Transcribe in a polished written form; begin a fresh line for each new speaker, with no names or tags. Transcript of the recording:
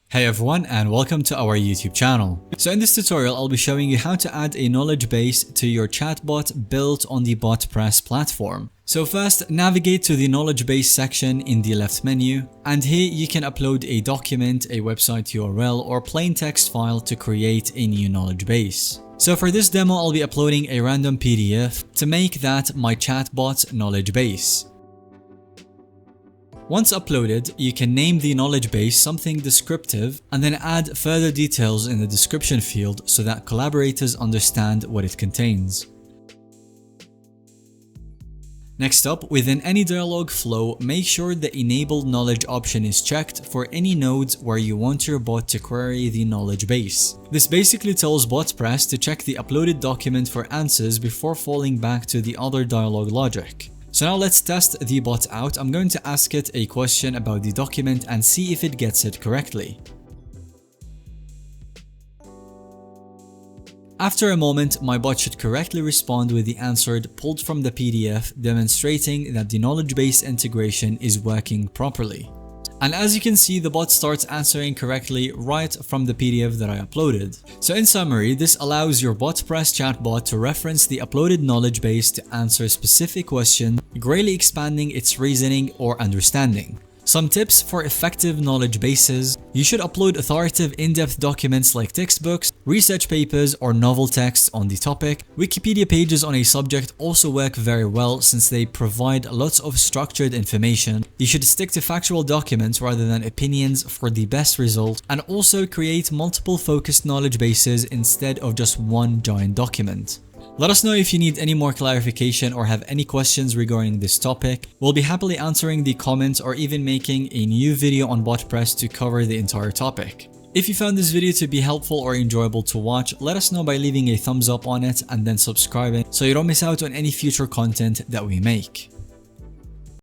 Hey everyone, and welcome to our YouTube channel. So in this tutorial, I'll be showing you how to add a knowledge base to your chatbot built on the Botpress platform. So first, navigate to the knowledge base section in the left menu, and here you can upload a document, a website URL, or plain text file to create a new knowledge base. So for this demo, I'll be uploading a random PDF to make that my chatbot knowledge base. Once uploaded, you can name the knowledge base something descriptive and then add further details in the description field so that collaborators understand what it contains. Next up, within any dialog flow, make sure the Enable Knowledge option is checked for any nodes where you want your bot to query the knowledge base. This basically tells Botpress to check the uploaded document for answers before falling back to the other dialog logic. So now let's test the bot out. I'm going to ask it a question about the document and see if it gets it correctly. After a moment, my bot should correctly respond with the answer pulled from the PDF, demonstrating that the knowledge base integration is working properly. And as you can see, the bot starts answering correctly right from the PDF that I uploaded. So in summary, this allows your Botpress chatbot to reference the uploaded knowledge base to answer specific questions, greatly expanding its reasoning or understanding. Some tips for effective knowledge bases: you should upload authoritative in-depth documents like textbooks, research papers, or novel texts on the topic. Wikipedia pages on a subject also work very well since they provide lots of structured information. You should stick to factual documents rather than opinions for the best result, and also create multiple focused knowledge bases instead of just one giant document. Let us know if you need any more clarification or have any questions regarding this topic. We'll be happily answering the comments or even making a new video on Botpress to cover the entire topic. If you found this video to be helpful or enjoyable to watch, let us know by leaving a thumbs up on it and then subscribing so you don't miss out on any future content that we make.